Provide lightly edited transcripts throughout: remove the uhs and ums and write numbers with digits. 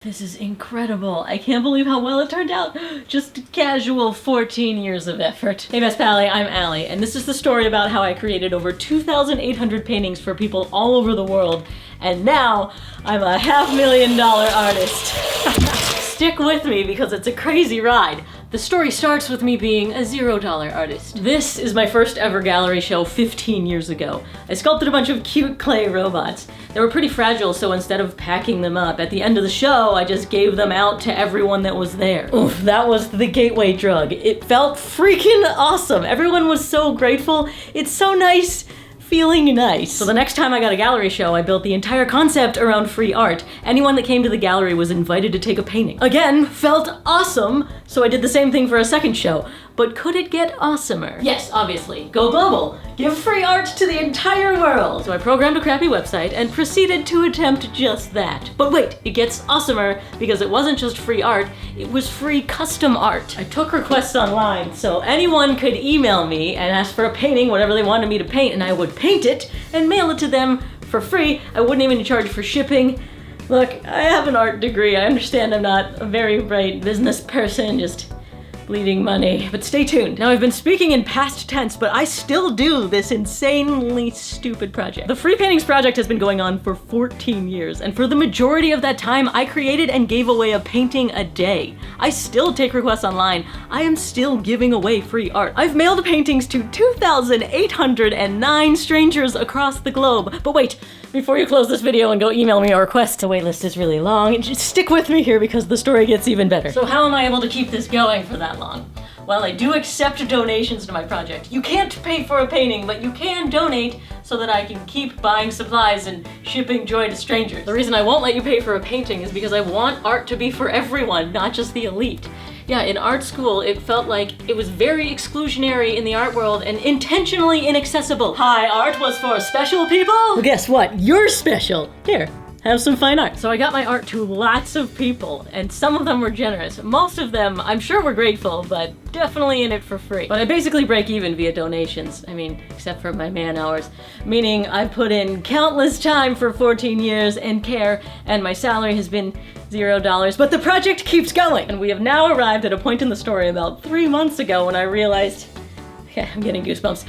This is incredible. I can't believe how well it turned out. Just a casual 14 years of effort. Hey Best Pally, I'm Allie, and this is the story about how I created over 2,800 paintings for people all over the world, and now I'm a $500,000 artist. Stick with me because it's a crazy ride. The story starts with me being a $0 artist. This is my first ever gallery show 15 years ago. I sculpted a bunch of cute clay robots. They were pretty fragile, so instead of packing them up, at the end of the show, I just gave them out to everyone that was there. Oof, that was the gateway drug. It felt freaking awesome. Everyone was so grateful. It's so nice feeling nice. So the next time I got a gallery show, I built the entire concept around free art. Anyone that came to the gallery was invited to take a painting. Again, felt awesome, so I did the same thing for a second show. But could it get awesomer? Yes, obviously. Go global. Give free art to the entire world. So I programmed a crappy website and proceeded to attempt just that. But wait, it gets awesomer because it wasn't just free art, it was free custom art. I took requests online, so anyone could email me and ask for a painting, whatever they wanted me to paint, and I would paint it and mail it to them for free. I wouldn't even charge for shipping. Look, I have an art degree. I understand I'm not a very bright business person, just bleeding money, but stay tuned. Now I've been speaking in past tense, but I still do this insanely stupid project. The Free Paintings project has been going on for 14 years, and for the majority of that time, I created and gave away a painting a day. I still take requests online. I am still giving away free art. I've mailed paintings to 2,809 strangers across the globe. But wait, before you close this video and go email me a request, the waitlist is really long. Just stick with me here because the story gets even better. So how am I able to keep this going for that long? Well, I do accept donations to my project. You can't pay for a painting, but you can donate so that I can keep buying supplies and shipping joy to strangers. The reason I won't let you pay for a painting is because I want art to be for everyone, not just the elite. Yeah, in art school, it felt like it was very exclusionary in the art world and intentionally inaccessible. Hi, art was for special people? Well, guess what? You're special. Here, have some fine art. So I got my art to lots of people, and some of them were generous. Most of them, I'm sure, were grateful, but definitely in it for free. But I basically break even via donations. I mean, except for my man hours. Meaning I've put in countless time for 14 years and care, and my salary has been $0, but the project keeps going. And we have now arrived at a point in the story about 3 months ago when I realized, yeah, I'm getting goosebumps.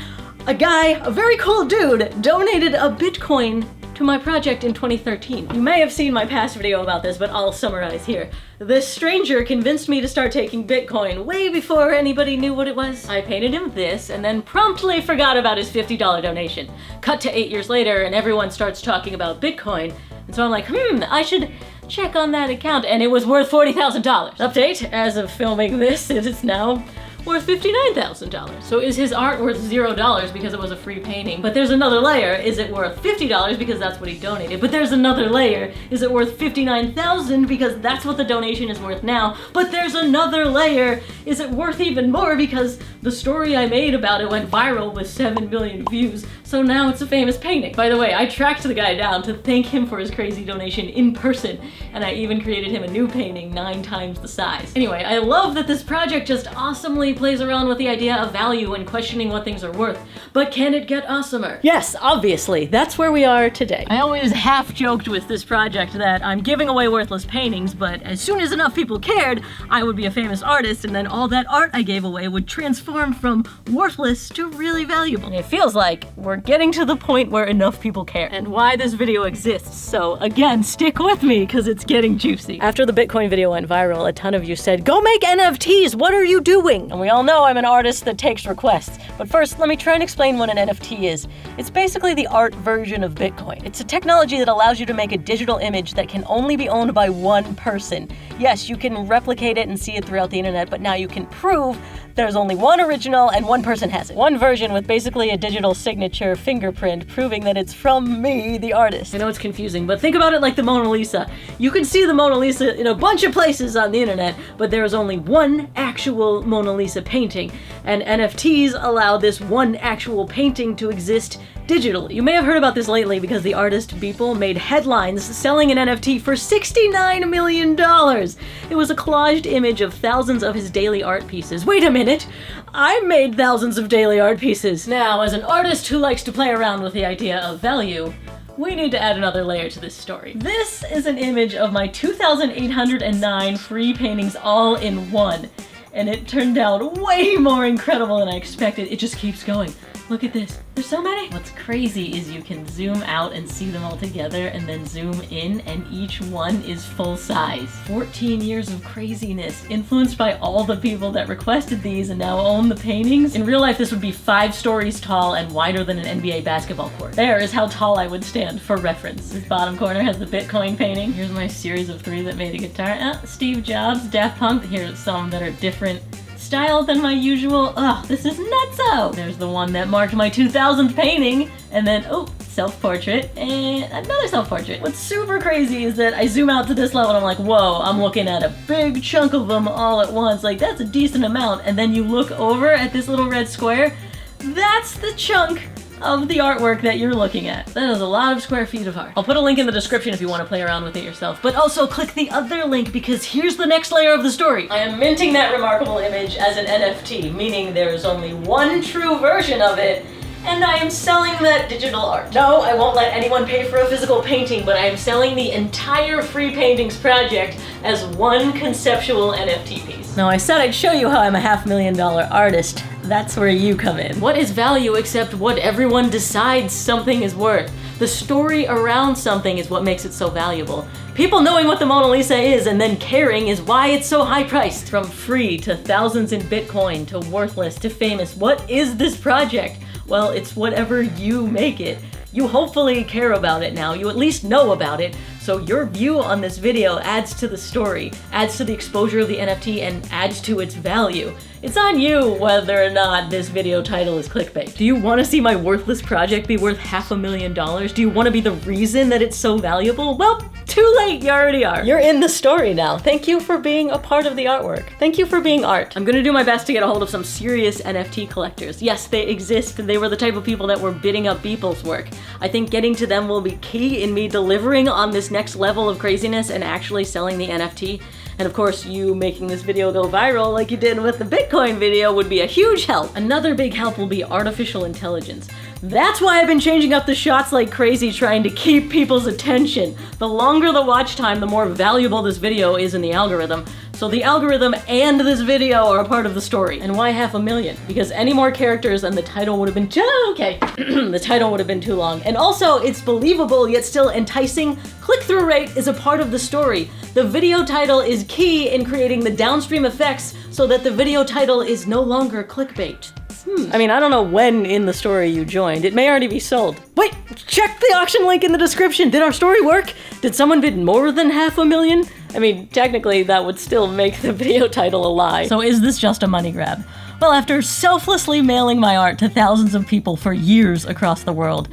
A guy, a very cool dude, donated a Bitcoin to my project in 2013. You may have seen my past video about this, but I'll summarize here. This stranger convinced me to start taking Bitcoin way before anybody knew what it was. I painted him this and then promptly forgot about his $50 donation. Cut to 8 years later and everyone starts talking about Bitcoin. And so I'm like, I should check on that account, and it was worth $40,000. Update, as of filming this, it is now worth $59,000. So is his art worth $0 because it was a free painting? But there's another layer. Is it worth $50 because that's what he donated? But there's another layer. Is it worth $59,000 because that's what the donation is worth now? But there's another layer. Is it worth even more because the story I made about it went viral with 7 million views? So now it's a famous painting. By the way, I tracked the guy down to thank him for his crazy donation in person, and I even created him a new painting 9 times the size. Anyway, I love that this project just awesomely plays around with the idea of value and questioning what things are worth. But can it get awesomer? Yes, obviously. That's where we are today. I always half joked with this project that I'm giving away worthless paintings, but as soon as enough people cared, I would be a famous artist, and then all that art I gave away would transform from worthless to really valuable. And it feels like we're getting to the point where enough people care, and why this video exists. So again, stick with me because it's getting juicy. After the Bitcoin video went viral, a ton of you said, "Go make NFTs, what are you doing?" And we all know I'm an artist that takes requests. But first, let me try and explain what an NFT is. It's basically the art version of Bitcoin. It's a technology that allows you to make a digital image that can only be owned by one person. Yes, you can replicate it and see it throughout the internet, but now you can prove there's only one original and one person has it. One version with basically a digital signature fingerprint proving that it's from me, the artist. I know it's confusing, but think about it like the Mona Lisa. You can see the Mona Lisa in a bunch of places on the internet, but there is only one actual Mona Lisa painting, and NFTs allow this one actual painting to exist digitally. You may have heard about this lately because the artist Beeple made headlines selling an NFT for $69 million. It was a collaged image of thousands of his daily art pieces. Wait a minute, I made thousands of daily art pieces. Now, as an artist who likes to play around with the idea of value, we need to add another layer to this story. This is an image of my 2,809 free paintings all in one, and it turned out way more incredible than I expected. It just keeps going. Look at this. There's so many. What's crazy is you can zoom out and see them all together and then zoom in, and each one is full size. 14 years of craziness, influenced by all the people that requested these and now own the paintings. In real life, this would be 5 stories tall and wider than an NBA basketball court. There is how tall I would stand, for reference. This bottom corner has the Bitcoin painting. Here's my series of 3 that made a guitar. Steve Jobs, Daft Punk. Here's some that are different style than my usual. Ugh, this is nutso. There's the one that marked my 2000th painting, and then, oh, self-portrait, and another self-portrait. What's super crazy is that I zoom out to this level and I'm like, whoa, I'm looking at a big chunk of them all at once. Like, that's a decent amount. And then you look over at this little red square, that's the chunk of the artwork that you're looking at. That is a lot of square feet of art. I'll put a link in the description if you want to play around with it yourself, but also click the other link because here's the next layer of the story. I am minting that remarkable image as an NFT, meaning there's only one true version of it, and I am selling that digital art. No, I won't let anyone pay for a physical painting, but I am selling the entire Free Paintings project as one conceptual NFT piece. Now, I said I'd show you how I'm a $500,000 artist. That's where you come in. What is value except what everyone decides something is worth? The story around something is what makes it so valuable. People knowing what the Mona Lisa is and then caring is why it's so high priced. From free to thousands in Bitcoin to worthless to famous, what is this project? Well, it's whatever you make it. You hopefully care about it now. You at least know about it. So your view on this video adds to the story, adds to the exposure of the NFT, and adds to its value. It's on you whether or not this video title is clickbait. Do you want to see my worthless project be worth $500,000? Do you want to be the reason that it's so valuable? Well, too late, you already are. You're in the story now. Thank you for being a part of the artwork. Thank you for being art. I'm gonna do my best to get a hold of some serious NFT collectors. Yes, they exist. They were the type of people that were bidding up Beeple's work. I think getting to them will be key in me delivering on this next level of craziness and actually selling the NFT. And of course, you making this video go viral like you did with the Bitcoin video would be a huge help. Another big help will be artificial intelligence. That's why I've been changing up the shots like crazy, trying to keep people's attention. The longer the watch time, the more valuable this video is in the algorithm. So the algorithm and this video are a part of the story. And why $500,000? Because any more characters and the title would have been the title would have been too long. And also, it's believable yet still enticing. Click-through rate is a part of the story. The video title is key in creating the downstream effects so that the video title is no longer clickbait. I mean, I don't know when in the story you joined. It may already be sold. Wait, check the auction link in the description. Did our story work? Did someone bid more than $500,000? I mean, technically that would still make the video title a lie. So is this just a money grab? Well, after selflessly mailing my art to thousands of people for years across the world,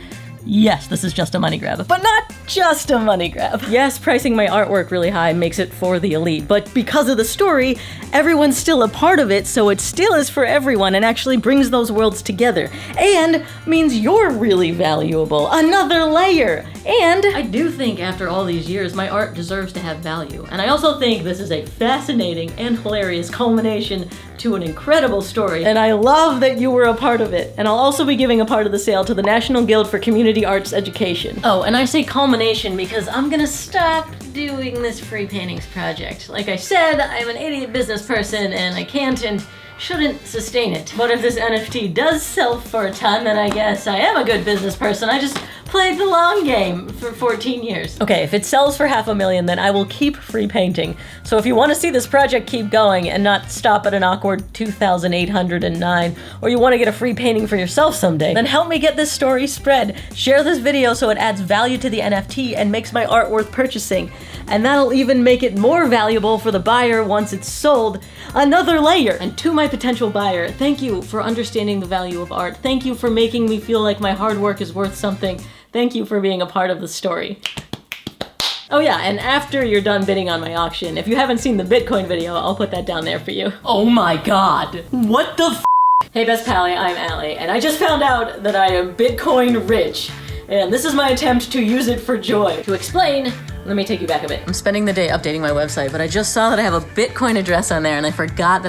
yes, this is just a money grab, but not just a money grab. Yes, pricing my artwork really high makes it for the elite, but because of the story, everyone's still a part of it, so it still is for everyone and actually brings those worlds together. And means you're really valuable. Another layer. And I do think after all these years, my art deserves to have value. And I also think this is a fascinating and hilarious culmination to an incredible story, and I love that you were a part of it. And I'll also be giving a part of the sale to the National Guild for Community Arts Education. Oh, and I say culmination because I'm gonna stop doing this Free Paintings project. Like I said, I'm an idiot business person and I can't and shouldn't sustain it. But if this NFT does sell for a ton, then I guess I am a good business person. I just played the long game for 14 years. Okay, if it sells for $500,000, then I will keep free painting. So if you want to see this project keep going and not stop at an awkward 2,809, or you want to get a free painting for yourself someday, then help me get this story spread. Share this video so it adds value to the NFT and makes my art worth purchasing. And that'll even make it more valuable for the buyer once it's sold. Another layer. And to my potential buyer, thank you for understanding the value of art. Thank you for making me feel like my hard work is worth something. Thank you for being a part of the story. Oh yeah, and after you're done bidding on my auction, if you haven't seen the Bitcoin video, I'll put that down there for you. Oh my god. What the f? Hey Best Pally, I'm Allie, and I just found out that I am Bitcoin rich. And this is my attempt to use it for joy. To explain, let me take you back a bit. I'm spending the day updating my website, but I just saw that I have a Bitcoin address on there and I forgot that